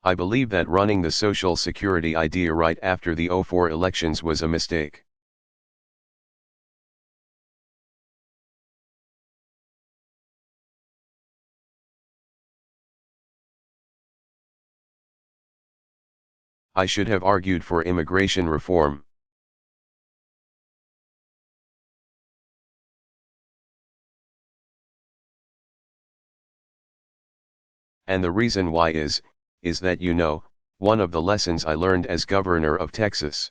I believe that running the Social Security idea right after the '04 elections was a mistake. I should have argued for immigration reform. And the reason why is that one of the lessons I learned as governor of Texas.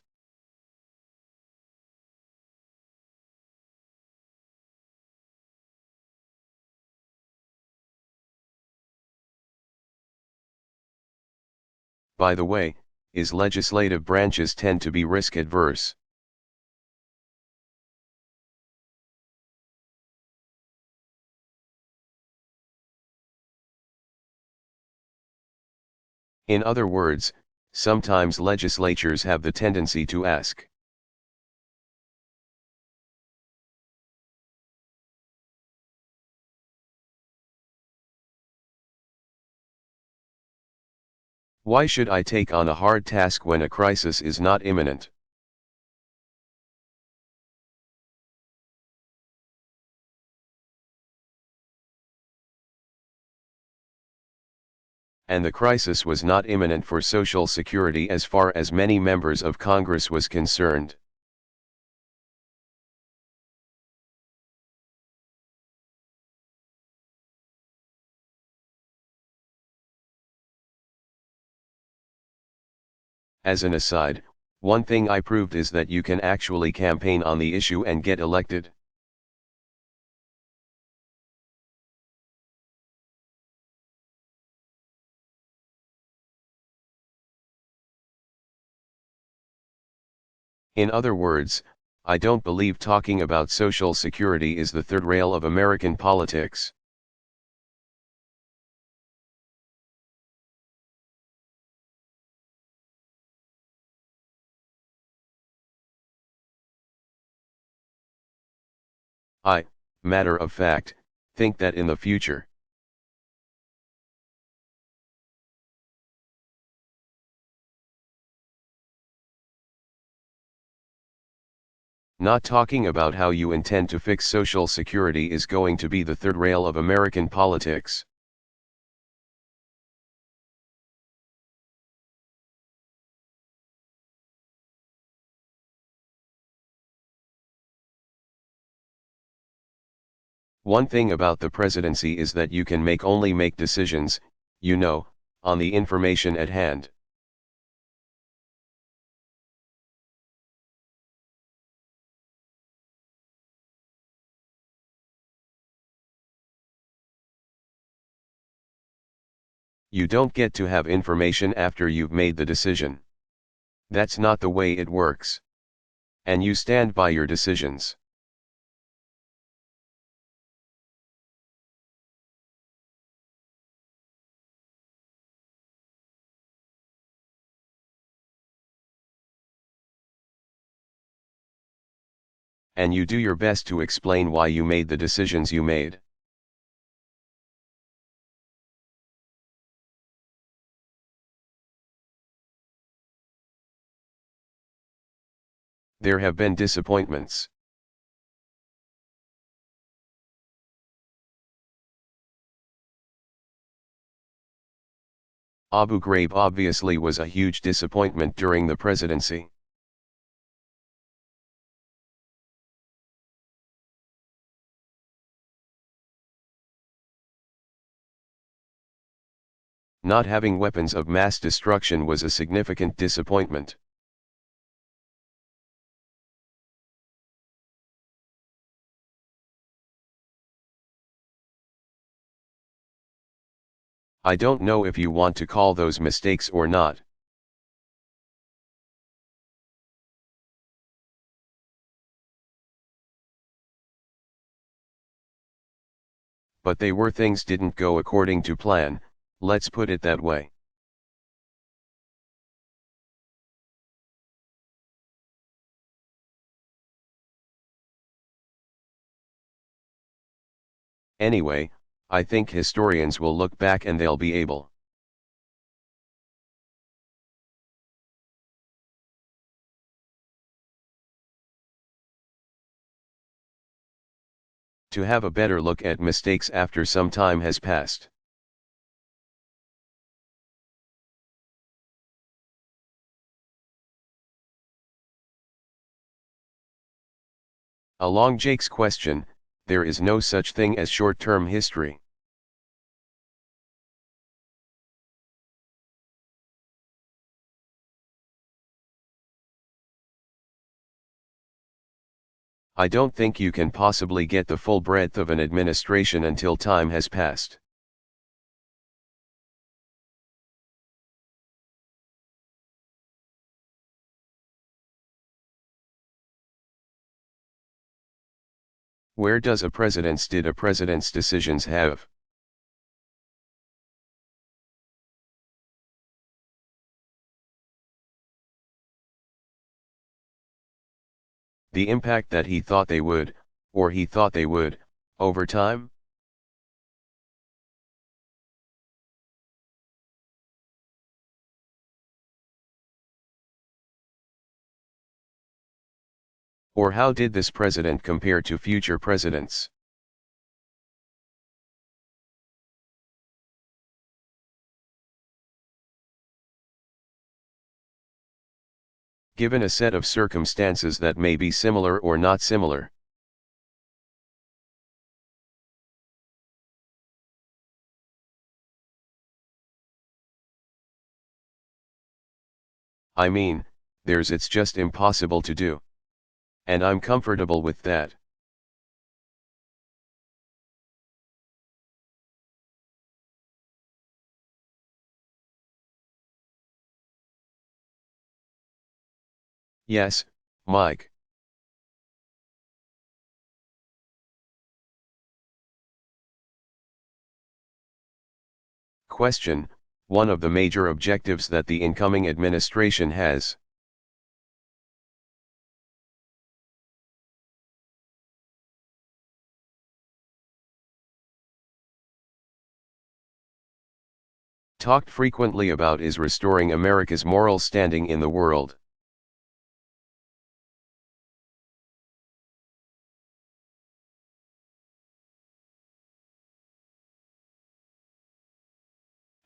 By the way, is legislative branches tend to be risk adverse. In other words, sometimes legislatures have the tendency to ask. Why should I take on a hard task when a crisis is not imminent? And the crisis was not imminent for Social Security as far as many members of Congress was concerned. As an aside, one thing I proved is that you can actually campaign on the issue and get elected. In other words, I don't believe talking about Social Security is the third rail of American politics. I, matter of fact, think that in the future, not talking about how you intend to fix Social Security is going to be the third rail of American politics. One thing about the presidency is that you can only make decisions, on the information at hand. You don't get to have information after you've made the decision. That's not the way it works. And you stand by your decisions. And you do your best to explain why you made the decisions you made. There have been disappointments. Abu Ghraib obviously was a huge disappointment during the presidency. Not having weapons of mass destruction was a significant disappointment. I don't know if you want to call those mistakes or not. But they were things didn't go according to plan, let's put it that way. Anyway, I think historians will look back and they'll be able To have a better look at mistakes after some time has passed. Along Jake's question, there is no such thing as short-term history. I don't think you can possibly get the full breadth of an administration until time has passed. Where does a president's decisions have? The impact that he thought they would, or he thought they would, over time? Or how did this president compare to future presidents? Given a set of circumstances that may be similar or not similar. I mean, it's just impossible to do. And I'm comfortable with that. Yes, Mike. Question: one of the major objectives that the incoming administration has. Talked frequently about is restoring America's moral standing in the world.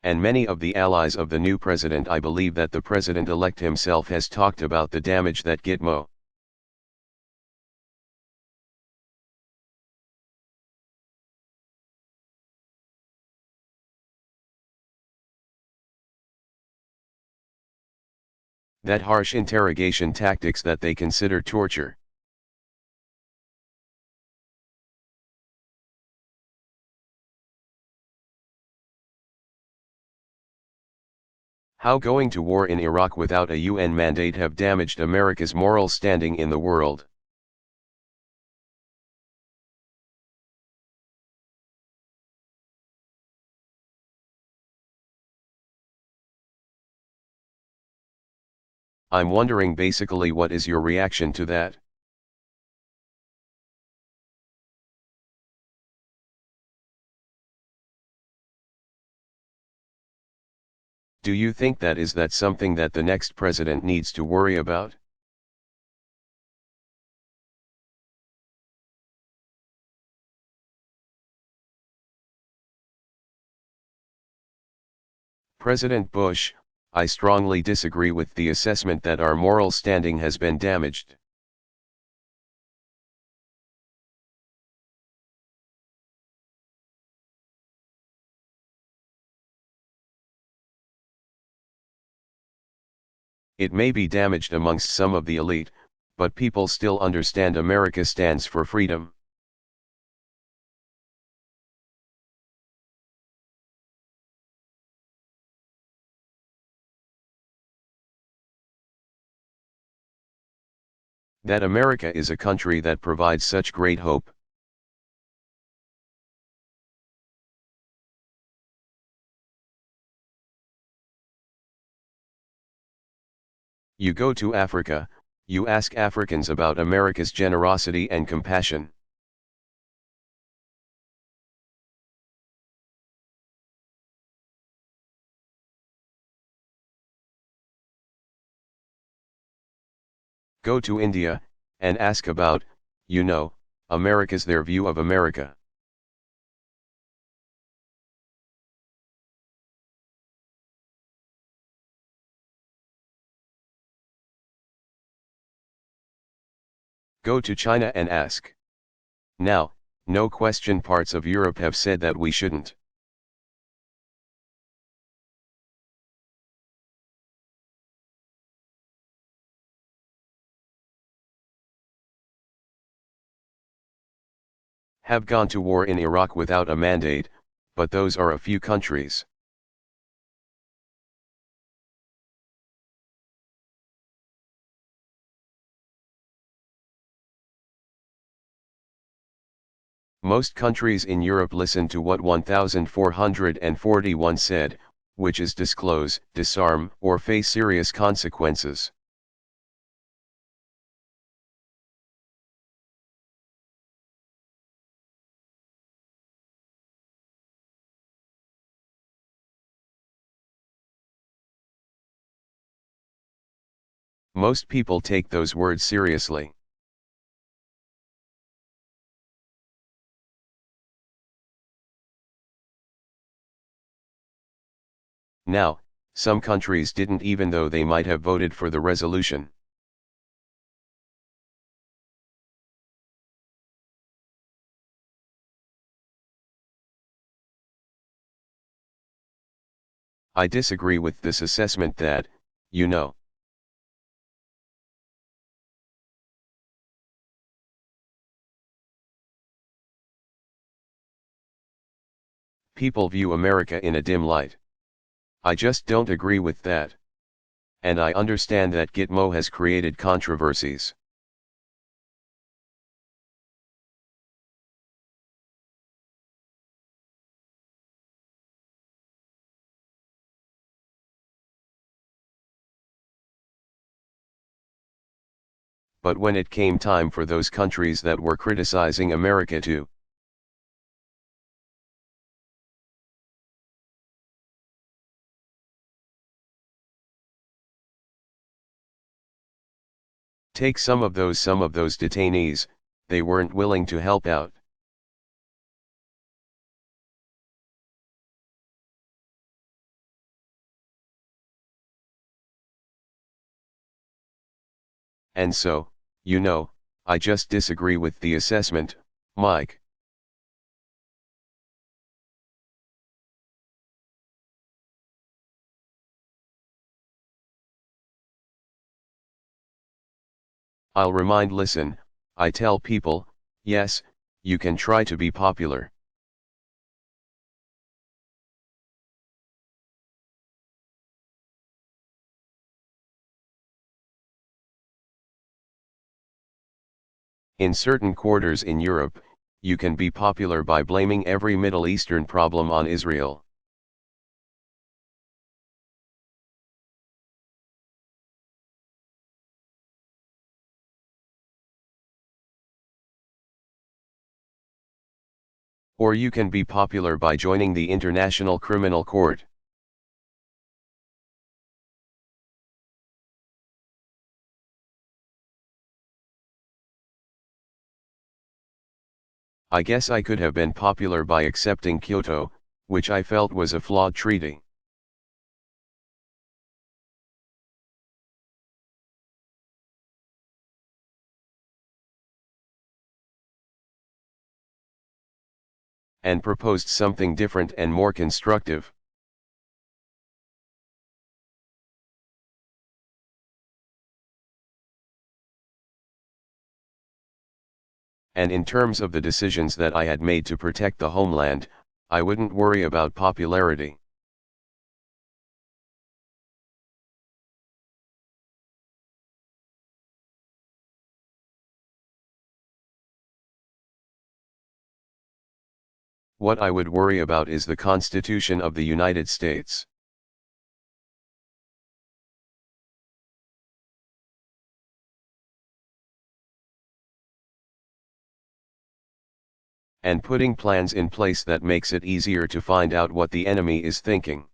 And many of the allies of the new president, I believe that the president-elect himself has talked about the damage that Gitmo. That harsh interrogation tactics that they consider torture. How going to war in Iraq without a UN mandate have damaged America's moral standing in the world? I'm wondering basically what is your reaction to that? Do you think that something that the next president needs to worry about? President Bush, I strongly disagree with the assessment that our moral standing has been damaged. It may be damaged amongst some of the elite, but people still understand America stands for freedom. That America is a country that provides such great hope. You go to Africa, you ask Africans about America's generosity and compassion. Go to India, and ask about, America's their view of America. Go to China and ask. Now, no question, parts of Europe have said that we shouldn't. Have gone to war in Iraq without a mandate, but those are a few countries. Most countries in Europe listen to what 1441 said, which is disclose, disarm, or face serious consequences. Most people take those words seriously. Now, some countries didn't, even though they might have voted for the resolution. I disagree with this assessment that, people view America in a dim light. I just don't agree with that. And I understand that Gitmo has created controversies. But when it came time for those countries that were criticizing America to take some of those detainees, they weren't willing to help out. And so, I just disagree with the assessment, Mike. I'll remind, listen, I tell people, yes, you can try to be popular. In certain quarters in Europe, you can be popular by blaming every Middle Eastern problem on Israel. Or you can be popular by joining the International Criminal Court. I guess I could have been popular by accepting Kyoto, which I felt was a flawed treaty. And proposed something different and more constructive. And in terms of the decisions that I had made to protect the homeland, I wouldn't worry about popularity. What I would worry about is the Constitution of the United States. And putting plans in place that makes it easier to find out what the enemy is thinking.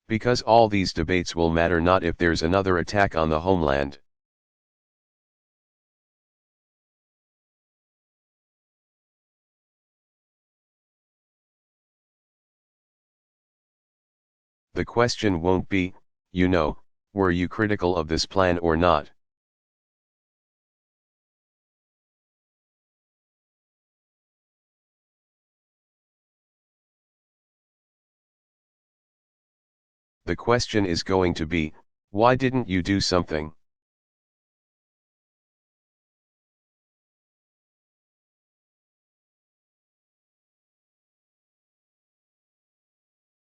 Because all these debates will matter not if there's another attack on the homeland. The question won't be, were you critical of this plan or not? The question is going to be, why didn't you do something?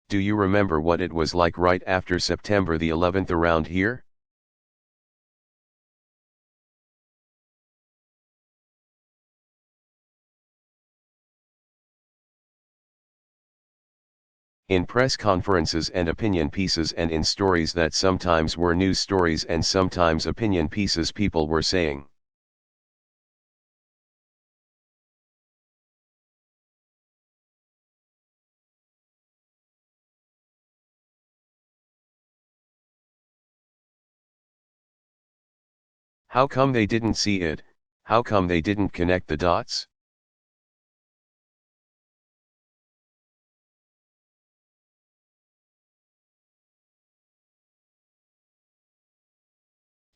Do you remember what it was like right after September the 11th around here? In press conferences and opinion pieces and in stories that sometimes were news stories and sometimes opinion pieces, people were saying, how come they didn't see it? How come they didn't connect the dots?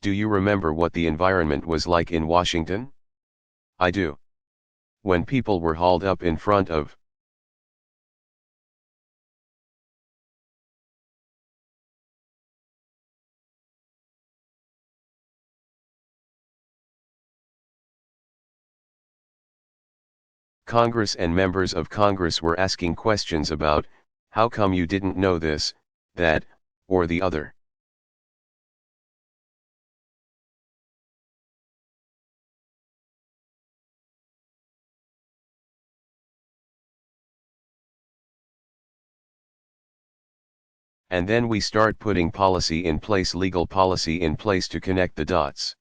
Do you remember what the environment was like in Washington? I do. When people were hauled up in front of Congress, and members of Congress were asking questions about, how come you didn't know this, that, or the other? And then we start putting policy in place, legal policy in place to connect the dots.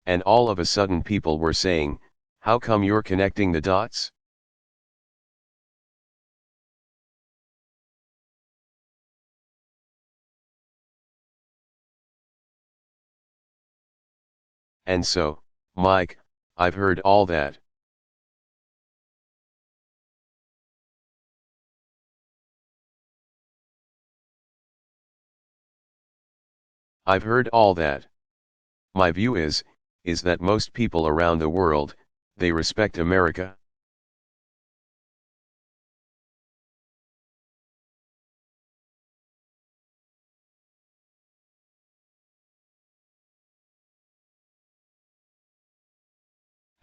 And all of a sudden people were saying, how come you're connecting the dots? And so, Mike, I've heard all that. I've heard all that. My view is that most people around the world, they respect America.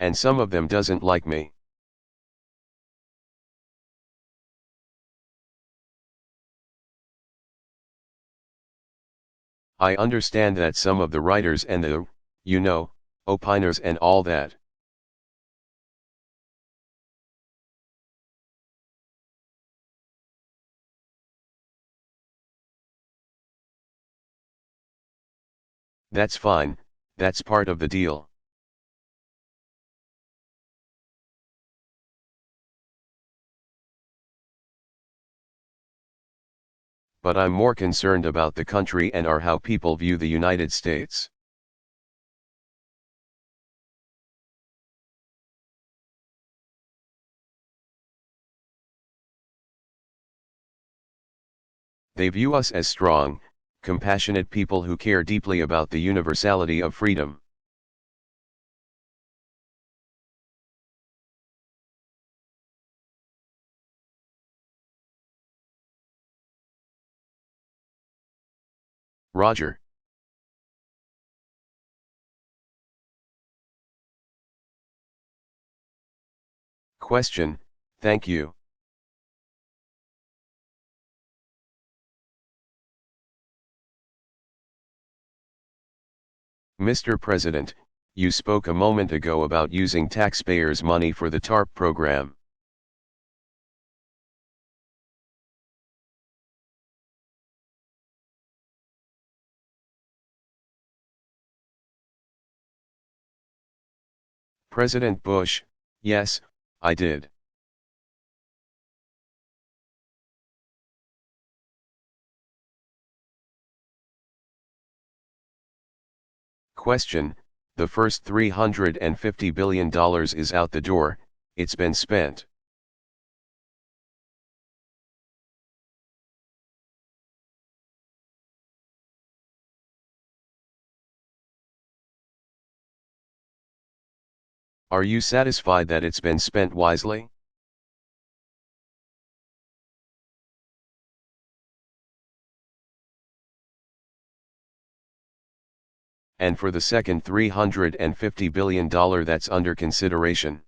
And some of them doesn't like me. I understand that some of the writers and the, opiners and all that. That's fine, that's part of the deal. But I'm more concerned about the country and how people view the United States. They view us as strong, compassionate people who care deeply about the universality of freedom. Roger. Question, thank you. Mr. President, you spoke a moment ago about using taxpayers' money for the TARP program. President Bush: Yes, I did. Question: The first $350 billion is out the door, it's been spent. Are you satisfied that it's been spent wisely? And for the second $350 billion that's under consideration?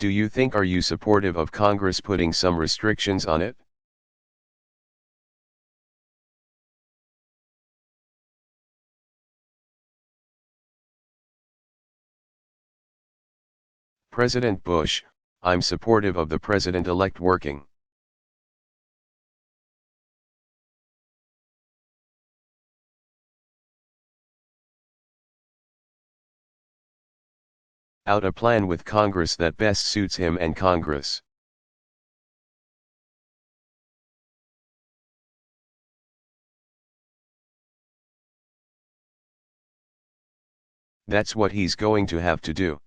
Do you think are you supportive of Congress putting some restrictions on it? President Bush: I'm supportive of the president-elect working. Out a plan with Congress that best suits him and Congress. That's what he's going to have to do.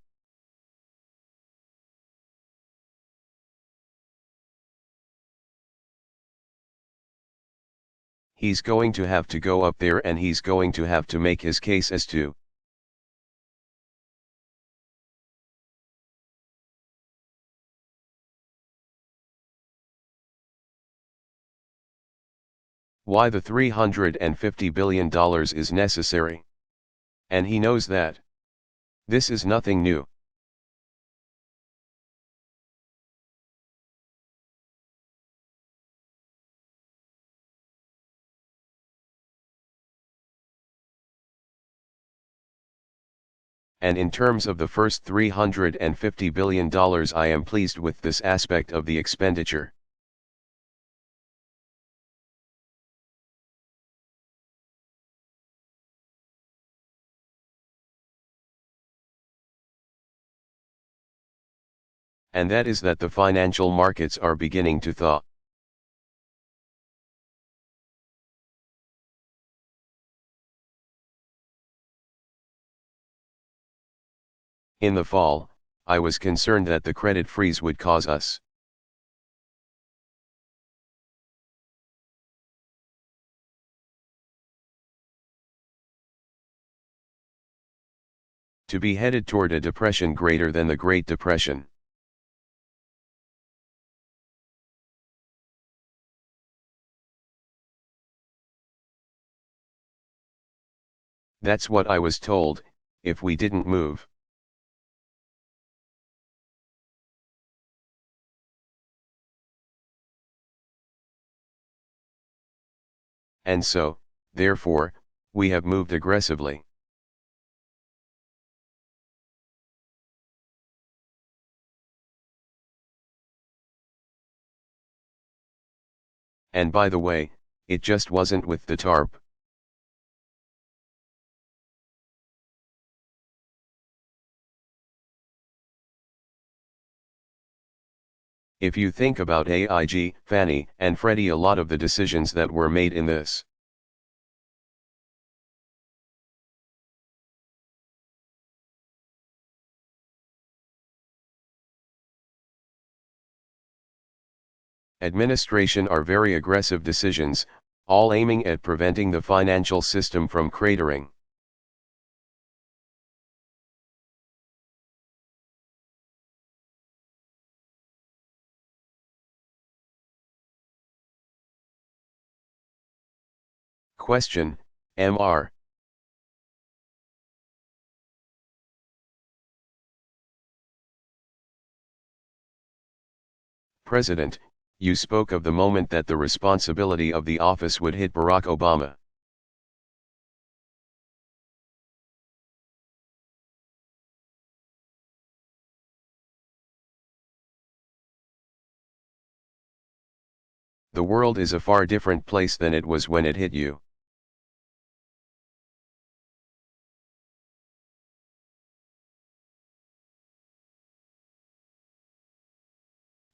He's going to have to go up there and he's going to have to make his case as to why the $350 billion is necessary. And he knows that. This is nothing new. And in terms of the first $350 billion, I am pleased with this aspect of the expenditure. And that is that the financial markets are beginning to thaw. In the fall, I was concerned that the credit freeze would cause us to be headed toward a depression greater than the Great Depression. That's what I was told, if we didn't move. And so, therefore, we have moved aggressively. And by the way, it just wasn't with the TARP. If you think about AIG, Fannie, and Freddie, a lot of the decisions that were made in this administration are very aggressive decisions, all aiming at preventing the financial system from cratering. Question: Mr. President, you spoke of the moment that the responsibility of the office would hit Barack Obama. The world is a far different place than it was when it hit you.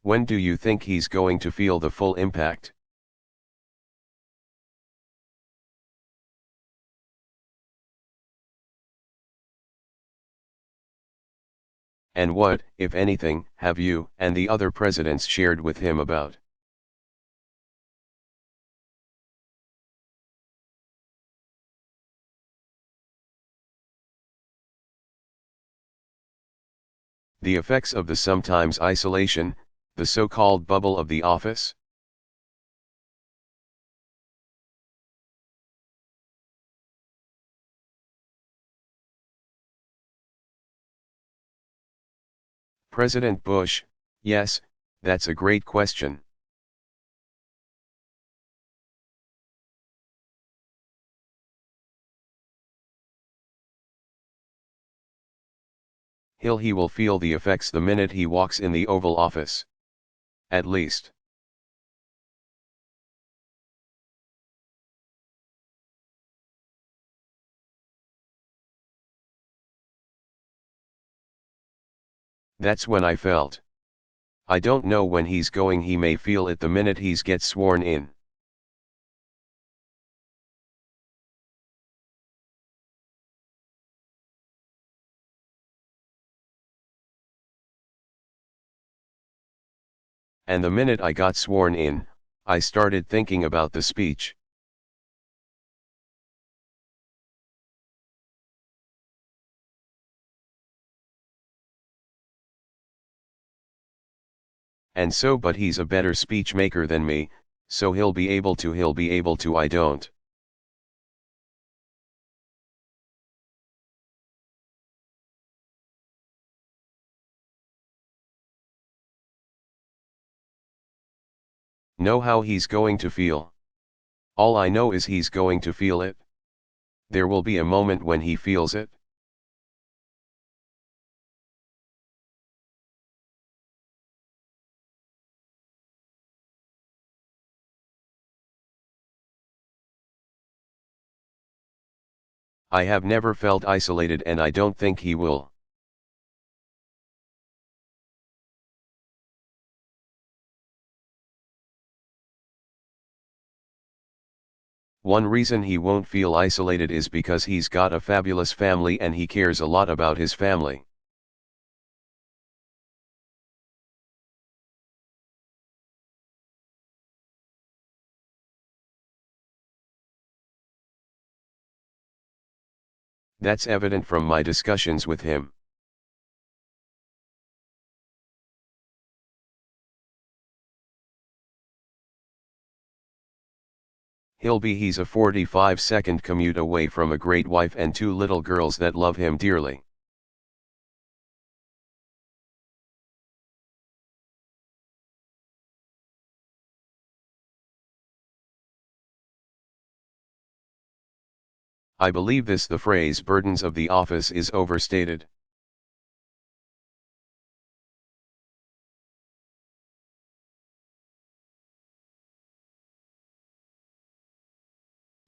When do you think he's going to feel the full impact? And what, if anything, have you and the other presidents shared with him about the effects of the sometimes isolation, the so-called bubble of the office? President Bush, yes, that's a great question. He will feel the effects the minute he walks in the Oval Office. At least. That's when I felt. I don't know when he's going, he may feel it the minute he's gets sworn in. And the minute I got sworn in, I started thinking about the speech. And so, but he's a better speech maker than me, so he'll be able to, I don't. Know how he's going to feel. All I know is he's going to feel it. There will be a moment when he feels it. I have never felt isolated and I don't think he will. One reason he won't feel isolated is because he's got a fabulous family and he cares a lot about his family. That's evident from my discussions with him. He's a 45-second commute away from a great wife and 2 little girls that love him dearly. I believe the phrase burdens of the office is overstated.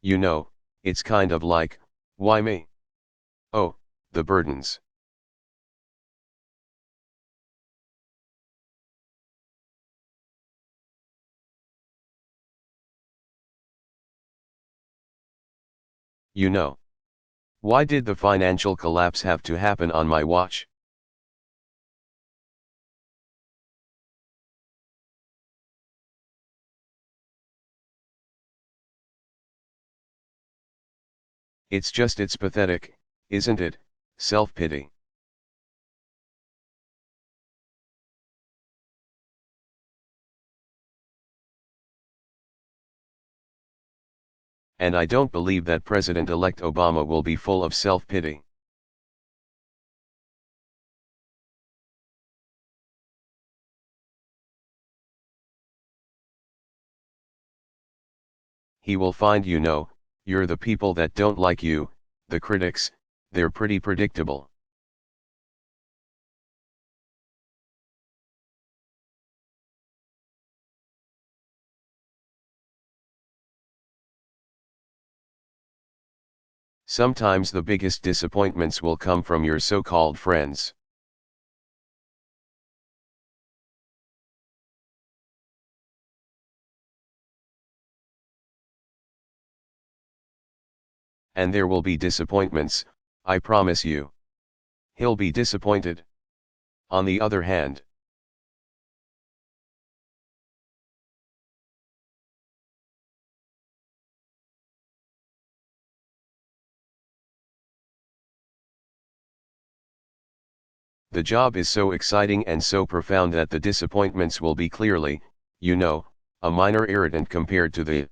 You know, it's kind of like, why me? Oh, the burdens. You know. Why did the financial collapse have to happen on my watch? It's pathetic, isn't it? Self-pity. And I don't believe that President-elect Obama will be full of self-pity. He will find, you're the people that don't like you, the critics, they're pretty predictable. Sometimes the biggest disappointments will come from your so-called friends. And there will be disappointments, I promise you. He'll be disappointed. On the other hand, the job is so exciting and so profound that the disappointments will be clearly, a minor irritant compared to the